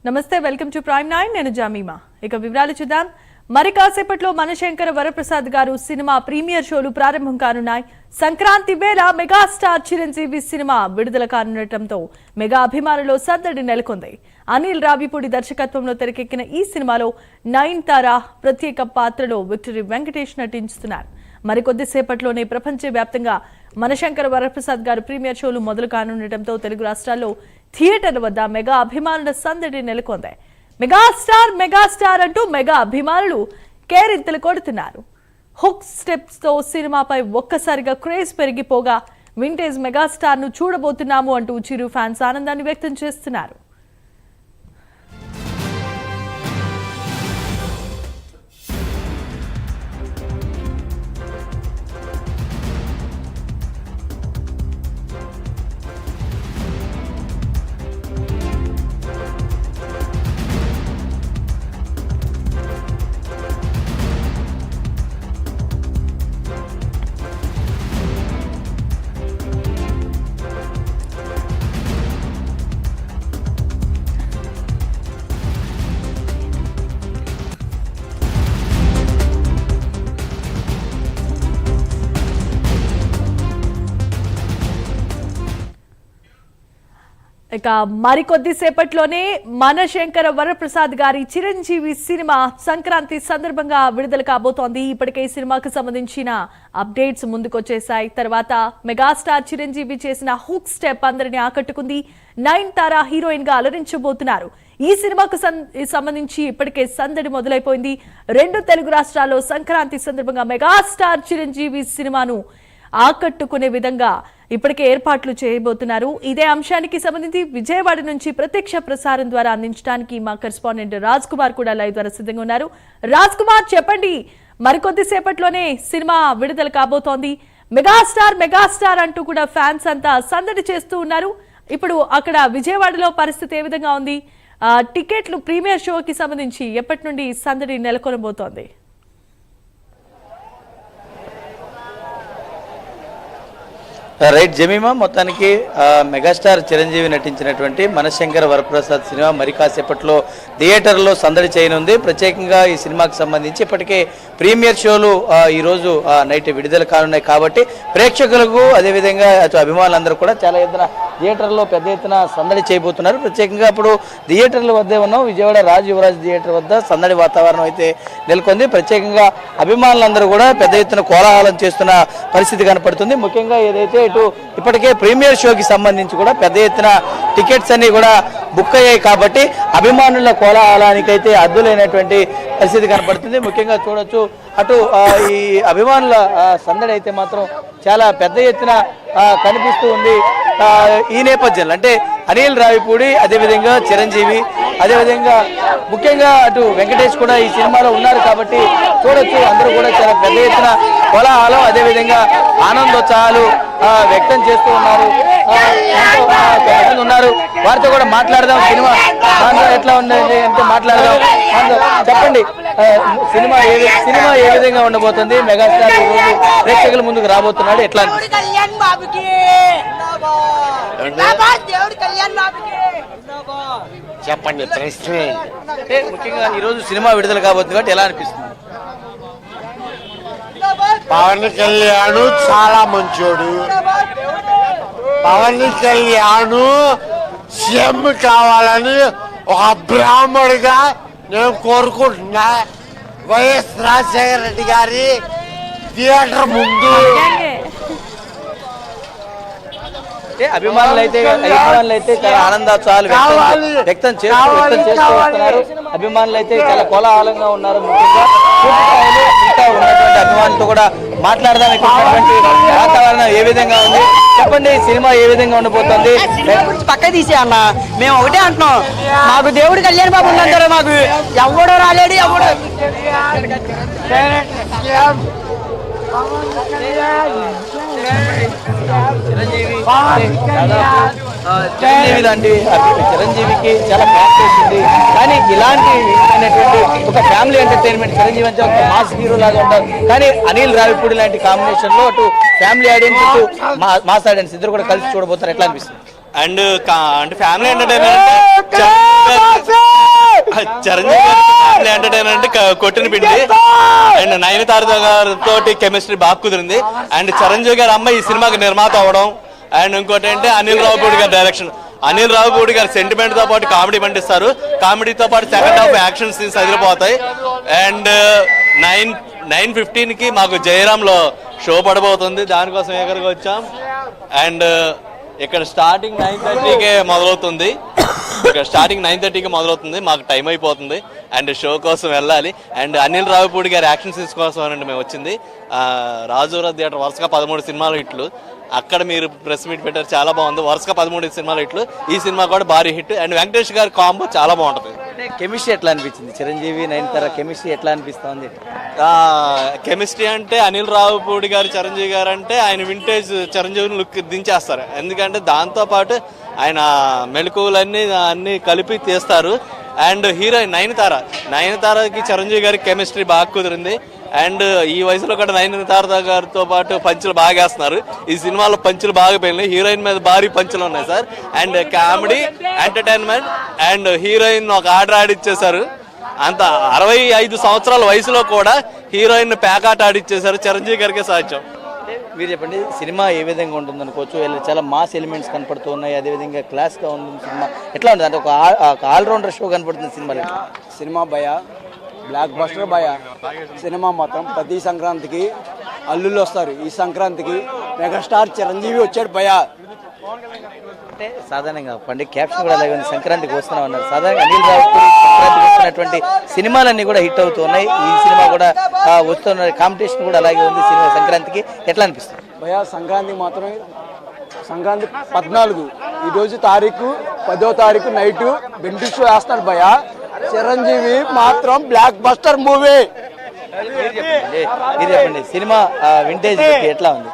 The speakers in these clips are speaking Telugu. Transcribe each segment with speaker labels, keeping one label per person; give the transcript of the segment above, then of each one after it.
Speaker 1: నమస్తే, వెల్కమ్ టు ప్రైమ్ 9. నేను జామీమా. ఇక వివరాలు చూద్దాం. మరి కాసేపట్లో మనశంకర వరప్రసాద్ గారు సినిమా ప్రీమియర్ షోలు ప్రారంభం కానున్నాయి. సంక్రాంతి వేళ మెగాస్టార్ చిరంజీవి సినిమా విడుదల కానుండటంతో మెగా అభిమానుల్లో సందడి నెలకొంది. అనిల్ రావిపూడి దర్శకత్వంలో తెరకెక్కిన ఈ సినిమాలో నయనతార ప్రత్యేక పాత్రలో విక్టరీ వెంకటేష్ నటించుతున్నారు. మరికొద్దిసేపట్లోనే ప్రపంచవ్యాప్తంగా మనశంకర వరప్రసాద్ గారు ప్రీమియర్ షోలు మొదలు కానుండటంతో తెలుగు రాష్ట్రాల్లో థియేటర్ల వద్ద మెగా అభిమానుల సందడి నెలకొంది. మెగాస్టార్ అంటూ మెగా అభిమానులు కేరింతలు కొడుతున్నారు. హుక్ స్టెప్స్ తో సినిమాపై ఒక్కసారిగా క్రేజ్ పెరిగిపోగా వింటేజ్ మెగాస్టార్ ను చూడబోతున్నాము అంటూ చిరు ఫ్యాన్స్ ఆనందాన్ని వ్యక్తం చేస్తున్నారు. ఇక మరికొద్దిసేపట్లోనే మనశంకర వరప్రసాద్ గారి చిరంజీవి సినిమా సంక్రాంతి సందర్భంగా విడుదల కాబోతోంది. ఇప్పటికే ఈ సినిమాకు సంబంధించిన అప్డేట్స్ ముందుకొచ్చేశాయి. తర్వాత మెగాస్టార్ చిరంజీవి చేసిన హుక్ స్టెప్ అందరిని ఆకట్టుకుంది. నయనతార హీరోయిన్ గా అలరించబోతున్నారు. ఈ సినిమాకు సంబంధించి ఇప్పటికే సందడి మొదలైపోయింది. రెండు తెలుగు రాష్ట్రాల్లో సంక్రాంతి సందర్భంగా మెగాస్టార్ చిరంజీవి సినిమాను ఆకట్టుకునే విధంగా ఇప్పటికే ఏర్పాట్లు చేయబోతున్నారు. ఇదే అంశానికి సంబంధించి విజయవాడ నుంచి ప్రత్యక్ష ప్రసారం ద్వారా అందించడానికి మా కరెస్పాండెంట్ రాజ్ కుమార్ కూడా లైవ్ ద్వారా సిద్ధంగా ఉన్నారు. రాజ్ కుమార్, చెప్పండి, మరికొద్దిసేపట్లోనే సినిమా విడుదల కాబోతోంది. మెగాస్టార్ అంటూ కూడా ఫ్యాన్స్ అంతా సందడి చేస్తూ ఉన్నారు. ఇప్పుడు అక్కడ విజయవాడలో పరిస్థితి ఏ విధంగా ఉంది? టికెట్లు ప్రీమియర్ షోకి సంబంధించి ఎప్పటి నుండి సందడి నెలకొనబోతోంది?
Speaker 2: రైట్ జమీమా, మొత్తానికి మెగాస్టార్ చిరంజీవి నటించినటువంటి మనశంకర వరప్రసాద్ సినిమా మరి కాసేపట్లో థియేటర్లో సందడి చేయనుంది. ప్రత్యేకంగా ఈ సినిమాకి సంబంధించి ఇప్పటికే ప్రీమియర్ షోలు ఈరోజు నైట్ విడుదల కానున్నాయి. కాబట్టి ప్రేక్షకులకు అదేవిధంగా అటు అభిమానులందరూ కూడా చాలా ఎత్తున థియేటర్లో పెద్ద ఎత్తున సందడి చేయబోతున్నారు. ప్రత్యేకంగా ఇప్పుడు థియేటర్ల వద్దే ఉన్నాం. విజయవాడ రాజ్ యువరాజ్ థియేటర్ వద్ద సందడి వాతావరణం అయితే నెలకొంది. ప్రత్యేకంగా అభిమానులందరూ కూడా పెద్ద ఎత్తున కోలాహలం చేస్తున్న పరిస్థితి కనపడుతుంది. ముఖ్యంగా ఏదైతే ఇటు ఇప్పటికే ప్రీమియర్ షోకి సంబంధించి కూడా పెద్ద ఎత్తున టికెట్స్ అన్ని కూడా బుక్ అయ్యాయి. కాబట్టి అభిమానుల కోలాహలానికైతే అద్దులైనటువంటి పరిస్థితి కనపడుతుంది. ముఖ్యంగా చూడొచ్చు, అటు ఈ అభిమానుల సందడి అయితే మాత్రం చాలా పెద్ద ఎత్తున కనిపిస్తూ ఉంది. ఈ నేపథ్యంలో అంటే అనిల్ రావిపూడి, అదేవిధంగా చిరంజీవి, అదేవిధంగా ముఖ్యంగా అటు వెంకటేష్ కూడా ఈ సినిమాలో ఉన్నారు. కాబట్టి చూడొచ్చు, అందరూ కూడా చాలా పెద్ద ఎత్తున కోలాహలం అదేవిధంగా ఆనందోత్సాహాలు వ్యక్తం చేస్తూ ఉన్నారు. వారితో కూడా మాట్లాడదాం. సినిమా ఎట్లా ఉన్నది అంటే మాట్లాడదాం. చెప్పండి, సినిమా ఏ విధంగా ఉండబోతుంది? మెగాస్టార్ ఈ రోజు ప్రేక్షకుల ముందుకు రాబోతున్నాడు, ఎట్లా?
Speaker 3: చెప్పండి,
Speaker 2: ముఖ్యంగా ఈ రోజు సినిమా విడుదల కాబోతుంది కాబట్టి ఎలా అనిపిస్తుంది?
Speaker 3: పవన్ కళ్యాణ్ చాలా మంచోడు. పవన్ కళ్యాణ్ సీఎం కావాలని ఒక బ్రాహ్మణుడిగా నేను కోరుకుంటున్నా. వైఎస్ రాజశేఖర రెడ్డి గారి థియేటర్ ముందు
Speaker 2: అభిమానులు అయితే చాలా ఆనందోత్సాహాలు వ్యక్తం చేస్తూ వస్తున్నారు. అభిమానులు అయితే చాలా కోలాహలంగా ఉన్నారు. ముఖ్యంగా ఇంకా ఉన్నటువంటి అభిమానులతో కూడా మాట్లాడదాం. ఇక్కడ వాతావరణం ఏ విధంగా ఉంది? చెప్పండి, సినిమా ఏ విధంగా ఉండబోతుంది?
Speaker 4: పక్క తీసే అన్న, మేము ఒకటే అంటున్నాం, మాకు దేవుడు కళ్యాణ్ బాబు ఉన్నంటారు, మాకు ఎవడో రాలేడు. ఎవడు
Speaker 2: చిరంజీవికి చాలా ప్రాక్టీస్ ఉంది. కానీ ఇలాంటి ఒక ఫ్యామిలీ ఎంటర్టైన్మెంట్, చిరంజీవి అంటే ఒక మాస్ హీరో లాగా ఉంటారు. కానీ అనిల్ రావిపూడి లాంటి కాంబినేషన్ లో అటు ఫ్యామిలీ ఆడియన్స్ ఇటు మాస్ ఆడియన్స్ ఇద్దరు కూడా కలిసి చూడబోతారు. ఎట్లా అనిపిస్తుంది?
Speaker 5: అండ్ ఫ్యామిలీ ఎంటర్టైన్మెంట్ చిరంజీవి గారి ఎంటర్టైన్మెంట్ కొట్టిన పిండి అండ్ నయనతార గారితో కెమిస్ట్రీ బాగా కుదిరింది. అండ్ చిరంజీవి గారి అమ్మాయి ఈ సినిమాకి నిర్మాత అవడం. అండ్ ఇంకోటి ఏంటి అనిల్ రావుపూడి గారి డైరెక్షన్. అనిల్ రావుపూడి గారు సెంటిమెంట్ తో పాటు కామెడీ పండిస్తారు. కామెడీతో పాటు సెకండ్ హాఫ్ యాక్షన్ సీన్స్ అదిరిపోతాయి. అండ్ 9:15 కి మాకు జయరాంలో షో పడబోతుంది. దానికోసం ఎక్కడికి వచ్చాం. అండ్ ఇక్కడ స్టార్టింగ్ 9:30కే మొదలవుతుంది. మాకు టైం అయిపోతుంది. అండ్ షో కోసం వెళ్ళాలి. అండ్ అనిల్ రావుపూడి గారి యాక్షన్ సీన్స్ కోసం అనండి మేము వచ్చింది. రాజురా థియేటర్ వరుసగా 13 సినిమాలు హిట్లు. అక్కడ మీరు ప్రెస్ మీట్ పెట్టారు, చాలా బాగుంది. వరుసగా 13 సినిమాలు హిట్లు. ఈ సినిమా కూడా భారీ హిట్. అండ్ వెంకటేష్ గారి కాంబో చాలా బాగుంటుంది.
Speaker 2: కెమిస్ట్రీ ఎట్లా అనిపించింది? చిరంజీవి నయనతార కెమిస్ట్రీ ఎట్లా అనిపిస్తుంది?
Speaker 5: కెమిస్ట్రీ అంటే అనిల్ రావుపూడి గారు చిరంజీవి గారు అంటే ఆయన వింటేజ్ చిరంజీవిని లుక్ దించేస్తారు. ఎందుకంటే దాంతోపాటు ఆయన మెలకువలన్నీ కలిపి తీస్తారు. అండ్ హీరోయిన్ నయనతారకి చిరంజీవి గారికి కెమిస్ట్రీ బాగా కుదిరింది. అండ్ ఈ వయసులో కూడా నయనతార గారితో పాటు పంచులు బాగా వేస్తున్నారు. ఈ సినిమాలో పంచులు బాగా పోయినాయి. హీరోయిన్ మీద భారీ పంచులు ఉన్నాయి sir. And comedy, entertainment and heroine ఒక ఆర్డర్ ఆడిచ్చేశారు. అంత 65 సంవత్సరాల వయసులో కూడా హీరోయిన్ ప్యాకాట్ ఆడిచ్చేశారు. చిరంజీవి గారికే సాధ్యం.
Speaker 2: మీరు చెప్పండి, సినిమా ఏ విధంగా ఉంటుంది అనుకోవచ్చు? చాలా మాస్ ఎలిమెంట్స్ కనపడుతూ ఉన్నాయి, అదేవిధంగా క్లాస్గా ఉంటుంది సినిమా. ఎట్లా ఉంటుంది అంటే ఒక ఆల్రౌండర్ షో కనపడుతుంది సినిమాలో?
Speaker 4: సినిమా భయ బ్లాక్ బస్టర్ భయ. సినిమా మొత్తం ప్రతి సంక్రాంతికి అల్లుళ్ళు వస్తారు. ఈ సంక్రాంతికి మెగాస్టార్ చిరంజీవి వచ్చాడు భయ.
Speaker 2: అంటే సాధారణంగా పండుగ క్యాప్షన్ కూడా అలాగే ఉంది, సంక్రాంతికి వస్తున్నాం అన్నారు. సాధారణంగా అనిల్ రావుపూడి సంక్రాంతికి వస్తున్నటువంటి సినిమాలన్నీ కూడా హిట్ అవుతూ ఉన్నాయి. ఈ సినిమా కూడా వస్తున్న కాంపిటీషన్ కూడా అలాగే ఉంది. సినిమా సంక్రాంతికి ఎట్లా అనిపిస్తుంది
Speaker 4: భయ? సంక్రాంతి మాత్రమే సంక్రాంతి 14 ఈరోజు తారీఖు 10వ తారీఖు నైట్ బెంటి షో వేస్తాడు భయ. చిరంజీవి మాత్రం బ్లాక్ బస్టర్ మూవీ.
Speaker 2: మీరు చెప్పండి సినిమా వింటేజ్ ఎట్లా ఉంది?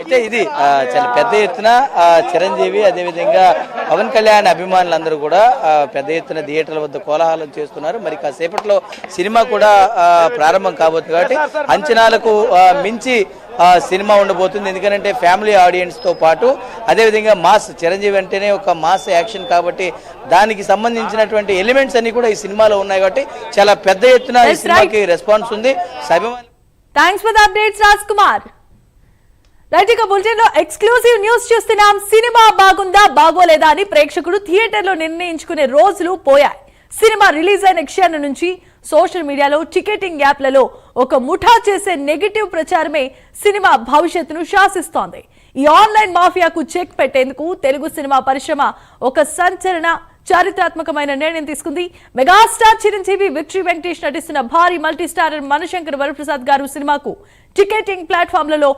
Speaker 2: అయితే ఇది చాలా పెద్ద ఎత్తున చిరంజీవి అదేవిధంగా పవన్ కళ్యాణ్ అభిమానులందరూ కూడా పెద్ద ఎత్తున థియేటర్ల వద్ద కోలాహలం చేస్తున్నారు. మరి కాసేపట్లో సినిమా కూడా ప్రారంభం కాబోతుంది కాబట్టి అంచనాలకు మించి సినిమా ఉండబోతుంది. ఎందుకంటే ఫ్యామిలీ ఆడియన్స్ తో పాటు అదేవిధంగా మాస్, చిరంజీవి అంటేనే ఒక మాస్ యాక్షన్ కాబట్టి దానికి సంబంధించినటువంటి ఎలిమెంట్స్ అన్ని కూడా ఈ సినిమాలో ఉన్నాయి. కాబట్టి చాలా పెద్ద ఎత్తున ఈ సినిమాకి రెస్పాన్స్ ఉంది.
Speaker 1: Thanks for the updates Raj Kumar. Right, ఇక బులెటిన్ లో ఎక్స్క్లూజివ్ న్యూస్ చూస్తున్నాం. సినిమా బాగుందా బాగోలేదా అని ప్రేక్షకుడు థియేటర్లో నిర్ణయించుకునే రోజులు పోయాయి. సినిమా రిలీజ్ అయిన క్షణం నుంచి సోషల్ మీడియాలో, టికెటింగ్ యాప్లలో ఒక ముఠా చేసే నెగటివ్ ప్రచారమే సినిమా భవిష్యత్తును శాసిస్తోంది. ఈ ఆన్లైన్ మాఫియాకు చెక్ పెట్టేందుకు తెలుగు సినిమా పరిశ్రమ ఒక సంచలన చారిత్రాత్మకమైన నిర్ణయం తీసుకుంది. మెగాస్టార్ చిరంజీవి, విక్టరీ వెంకటేష్ నటిస్తున్న భారీ మల్టీస్టారర్ మనశంకర్ వరప్రసాద్ గారు సినిమాకు టికెటింగ్ ప్లాట్ఫామ్లలో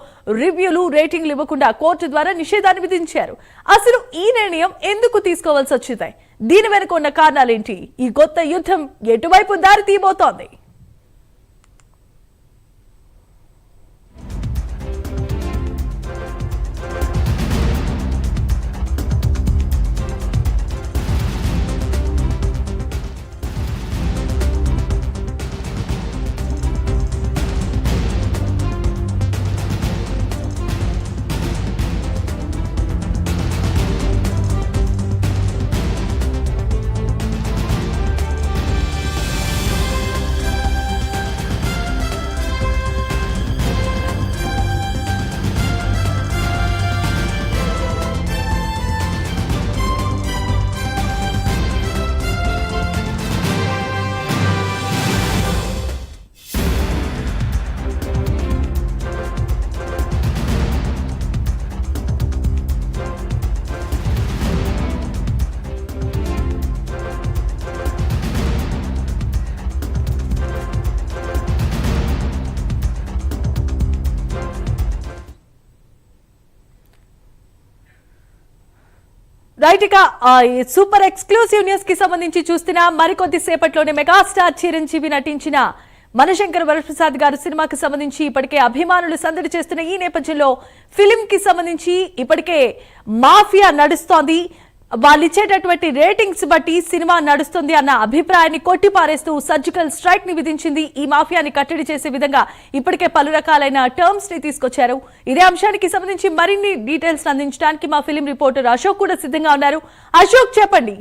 Speaker 1: రివ్యూలు, రేటింగ్లు ఇవ్వకుండా కోర్టు ద్వారా నిషేధాన్ని విధించారు. అసలు ఈ నిర్ణయం ఎందుకు తీసుకోవాల్సి వచ్చింది? దీని వెనుక ఉన్న కారణాలేంటి? ఈ కొత్త యుద్ధం ఎటువైపు దారి తీయబోతోంది? రైట్, ఇక సూపర్ ఎక్స్క్లూసివ్ న్యూస్ కి సంబంధించి చూస్తున్నా. మరికొద్ది సేపట్లోనే మెగాస్టార్ చిరంజీవి నటించిన మనశంకర్ వరప్రసాద్ గారు సినిమాకి సంబంధించి ఇప్పటికే అభిమానులు సందడి చేస్తున్న ఈ నేపథ్యంలో ఫిలిం కి సంబంధించి ఇప్పటికే మాఫియా నడుస్తోంది. వాళ్ళు ఇచ్చేటటువంటి రేటింగ్స్ బట్టి సినిమా నడుస్తుంది అన్న అభిప్రాయాన్ని కొట్టిపారేస్తూ సర్జికల్ స్ట్రైక్ ని విధించింది. ఈ మాఫియాని కట్టడి చేసే విధంగా ఇప్పటికే పలు రకాలైన టర్మ్స్ ని తీసుకొచ్చారు. ఇదే అంశానికి సంబంధించి మరిన్ని డీటెయిల్స్ అందించడానికి మా ఫిలిం రిపోర్టర్ అశోక్ కూడా సిద్ధంగా ఉన్నారు. అశోక్, చెప్పండి.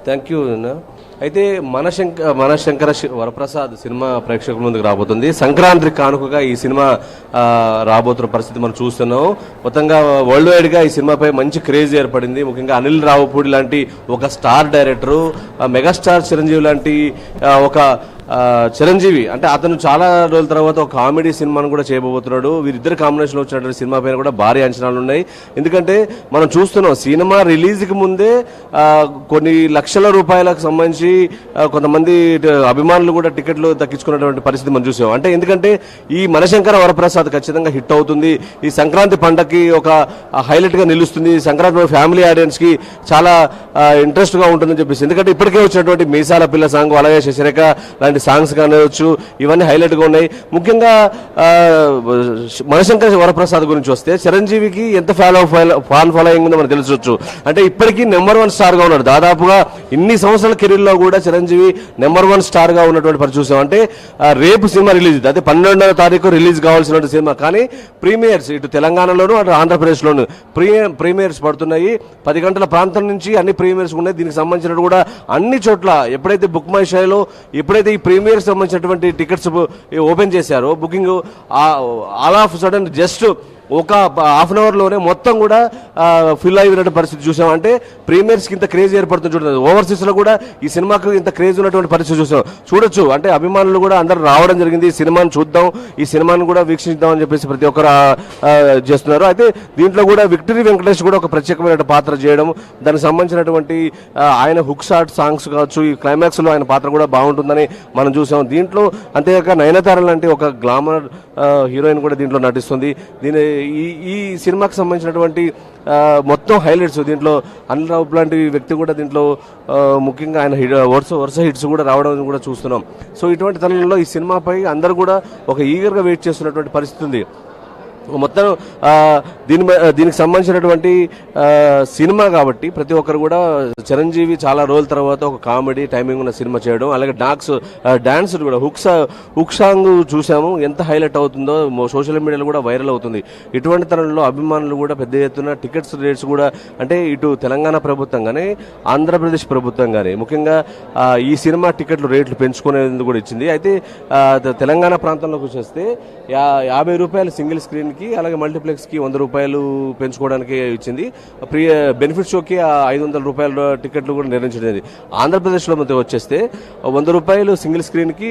Speaker 6: Thank you. అయితే మనశంకర వరప్రసాద్ సినిమా ప్రేక్షకుల ముందుకు రాబోతుంది. సంక్రాంతి కానుకగా ఈ సినిమా రాబోతున్న పరిస్థితి మనం చూస్తున్నాం. మొత్తంగా వరల్డ్ వైడ్ గా ఈ సినిమాపై మంచి క్రేజ్ ఏర్పడింది. ముఖ్యంగా అనిల్ రావుపూడి లాంటి ఒక స్టార్ డైరెక్టరు, మెగాస్టార్ చిరంజీవి లాంటి ఒక చిరంజీవి అంటే అతను చాలా రోజుల తర్వాత ఒక కామెడీ సినిమాను కూడా చేయబోతున్నాడు. వీరిద్దరు కాంబినేషన్లో వచ్చినటువంటి సినిమా పైన కూడా భారీ అంచనాలు ఉన్నాయి. ఎందుకంటే మనం చూస్తున్నాం సినిమా రిలీజ్కి ముందే కొన్ని లక్షల రూపాయలకు సంబంధించి కొంతమంది అభిమానులు కూడా టికెట్లు దక్కించుకున్నటువంటి పరిస్థితి మనం చూసాం. అంటే ఎందుకంటే ఈ మనశంకర వరప్రసాద్ ఖచ్చితంగా హిట్ అవుతుంది. ఈ సంక్రాంతి పండగకి ఒక హైలైట్ గా నిలుస్తుంది. సంక్రాంతి ఫ్యామిలీ ఆడియన్స్ కి చాలా ఇంట్రెస్ట్ గా ఉంటుందని చెప్పేసి, ఎందుకంటే ఇప్పటికే వచ్చినటువంటి మీసాల పిల్ల సాంగ్, అలాగే శశిరేఖ లాంటి సాంగ్స్ కానివచ్చు, ఇవన్నీ హైలైట్ గా ఉన్నాయి. ముఖ్యంగా మనశంకర వరప్రసాద్ గురించి వస్తే చిరంజీవికి ఎంత ఫ్యాన్ ఫాలోయింగ్ ఉందో మనకు తెలుసుకోవచ్చు. అంటే ఇప్పటికీ నెంబర్ 1 స్టార్ గా ఉన్నాడు. దాదాపుగా ఇన్ని సంవత్సరాల కెరీర్ లో కూడా చిరంజీవి నెంబర్ 1 స్టార్ గా ఉన్నటువంటి పరిస్థితి చూసాం. అంటే రేపు సినిమా రిలీజ్, అదే 12వ తారీఖు రిలీజ్ కావాల్సిన సినిమా, కానీ ప్రీమియర్స్ ఇటు తెలంగాణలోను అటు ఆంధ్రప్రదేశ్ లోను ప్రీమియర్స్ పడుతున్నాయి. 10 గంటల ప్రాంతం నుంచి అన్ని ప్రీమియర్స్ ఉన్నాయి. దీనికి సంబంధించినట్టు కూడా అన్ని చోట్ల ఎప్పుడైతే బుక్ మై షోలో ఎప్పుడైతే ఈ ప్రీమియర్ సంబంధించినటువంటి టికెట్స్ ఓపెన్ చేశారో, booking all of sudden just ఒక హాఫ్ అన్ అవర్లోనే మొత్తం కూడా ఫిల్ అయినటువంటి పరిస్థితి చూసాం. అంటే ప్రీమియర్స్కి ఇంత క్రేజ్ ఏర్పడుతుంది చూడండి. ఓవర్సీస్ లో కూడా ఈ సినిమాకు ఇంత క్రేజ్ ఉన్నటువంటి పరిస్థితి చూడొచ్చు. అంటే అభిమానులు కూడా అందరూ రావడం జరిగింది. ఈ సినిమాను చూద్దాం, ఈ సినిమాను కూడా వీక్షిద్దాం అని చెప్పేసి ప్రతి ఒక్కరు చేస్తున్నారు. అయితే దీంట్లో కూడా విక్టరీ వెంకటేష్ కూడా ఒక ప్రత్యేకమైన పాత్ర చేయడం, దానికి సంబంధించినటువంటి ఆయన హుక్ షాట్ సాంగ్స్ కావచ్చు, ఈ క్లైమాక్స్ లో ఆయన పాత్ర కూడా బాగుంటుందని మనం చూసాం. దీంట్లో అంతేకాక నయనతార లాంటి ఒక గ్లామర్ హీరోయిన్ కూడా దీంట్లో నటిస్తుంది. ఈ సినిమాకి సంబంధించినటువంటి మొత్తం హైలైట్స్ దీంట్లో అనిల్ రావు లాంటి వ్యక్తి కూడా దీంట్లో ముఖ్యంగా ఆయన వరుస హిట్స్ కూడా రావడం కూడా చూస్తున్నాం. సో ఇటువంటి తరుణంలో ఈ సినిమాపై అందరూ కూడా ఒక ఈగర్గా వెయిట్ చేస్తున్నటువంటి పరిస్థితి ఉంది. మొత్తం దీనికి సంబంధించినటువంటి సినిమా కాబట్టి ప్రతి ఒక్కరు కూడా చిరంజీవి చాలా రోజుల తర్వాత ఒక కామెడీ టైమింగ్ ఉన్న సినిమా చేయడం, అలాగే డాన్స్ కూడా హుక్ సాంగ్ చూసాము, ఎంత హైలైట్ అవుతుందో సోషల్ మీడియాలో కూడా వైరల్ అవుతుంది. ఇటువంటి తరుణంలో అభిమానులు కూడా పెద్ద ఎత్తున టికెట్స్ రేట్స్ కూడా, అంటే ఇటు తెలంగాణ ప్రభుత్వం కానీ ఆంధ్రప్రదేశ్ ప్రభుత్వం కానీ ముఖ్యంగా ఈ సినిమా టికెట్లు రేట్లు పెంచుకునేందుకు కూడా ఇచ్చింది. అయితే తెలంగాణ ప్రాంతంలోకి వచ్చేస్తే 50 రూపాయలు సింగిల్ స్క్రీన్ కి, అలాగే మల్టీప్లెక్స్ కి 100 రూపాయలు పెంచుకోవడానికి ఇచ్చింది. బెనిఫిట్ షోకి 500 రూపాయల టికెట్లు కూడా నిర్ణయించడం. ఆంధ్రప్రదేశ్ లో వచ్చేస్తే 100 రూపాయలు సింగిల్ స్క్రీన్ కి,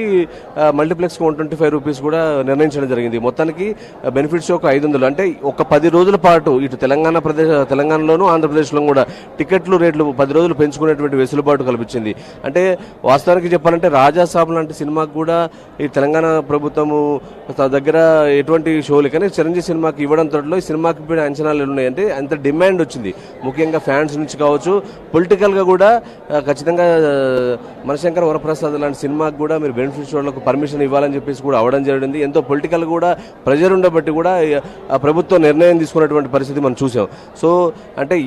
Speaker 6: మల్టీప్లెక్స్ కి 125 రూపీస్ కూడా నిర్ణయించడం జరిగింది. మొత్తానికి బెనిఫిట్ షోకి 500. అంటే ఒక 10 రోజుల పాటు ఇటు తెలంగాణలోను ఆంధ్రప్రదేశ్ లో కూడా టికెట్లు రేట్లు 10 రోజులు పెంచుకునేటువంటి వెసులుబాటు కల్పించింది. అంటే వాస్తవానికి చెప్పాలంటే రాజాసాబ్ లాంటి సినిమాకు కూడా ఈ తెలంగాణ ప్రభుత్వము దగ్గర ఎటువంటి షోలు, కానీ చిరంజీవి సినిమాకి ఇవ్వడం తోటలో ఈ సినిమాకి ఇప్పుడు అంచనాలు ఉన్నాయి. అంటే అంత డిమాండ్ వచ్చింది ముఖ్యంగా ఫ్యాన్స్ నుంచి కావచ్చు. పొలిటికల్ గా కూడా ఖచ్చితంగా మనశంకర వరప్రసాద్ లాంటి సినిమాకి కూడా మీరు బెనిఫిట్ షోలకు పర్మిషన్ ఇవ్వాలని చెప్పేసి కూడా అవడం జరిగింది. ఎంతో పొలిటికల్ కూడా ప్రెజర్ ఉండబట్టి కూడా ప్రభుత్వం నిర్ణయం తీసుకున్నటువంటి పరిస్థితి మనం చూసాం. సో అంటే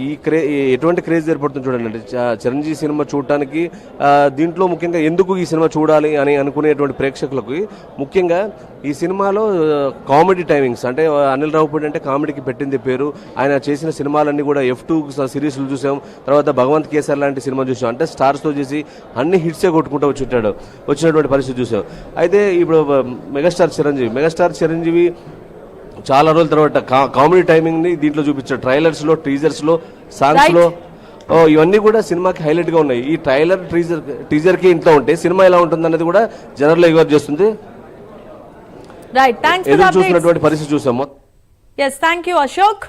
Speaker 6: ఎటువంటి క్రేజ్ ఏర్పడుతుంది చూడండి. అంటే చిరంజీవి సినిమా చూడటానికి దీంట్లో ముఖ్యంగా ఎందుకు ఈ సినిమా చూడాలి అని అనుకునేటువంటి ప్రేక్షకులకు ముఖ్యంగా ఈ సినిమాలో కామెడీ టైమింగ్స్, అంటే అనిల్ రావుపూడి అంటే కామెడీకి పెట్టింది పేరు. ఆయన చేసిన సినిమాలన్నీ కూడా F2 సిరీస్లు చూసాం, తర్వాత భగవంత్ కేసర్ లాంటి సినిమా చూసాం. అంటే స్టార్స్తో చేసి అన్ని హిట్సే కొట్టుకుంటూ వచ్చినటువంటి పరిస్థితి చూసాం. అయితే ఇప్పుడు మెగాస్టార్ చిరంజీవి చాలా రోజుల తర్వాత కామెడీ టైమింగ్ ని దీంట్లో చూపించాడు. ట్రైలర్స్ లో, టీజర్స్ లో, సాంగ్స్ లో ఇవన్నీ కూడా సినిమాకి హైలైట్ గా ఉన్నాయి. ఈ ట్రైలర్ టీజర్ కి ఇంట్లో ఉంటే సినిమా ఎలా ఉంటుంది అనేది కూడా జనరల్ ఎగర్ చేస్తుంది.
Speaker 1: Right, thanks for the updates.
Speaker 6: చూసినటువంటి పరిస్థితి చూసాము.
Speaker 1: yes, thank you Ashok.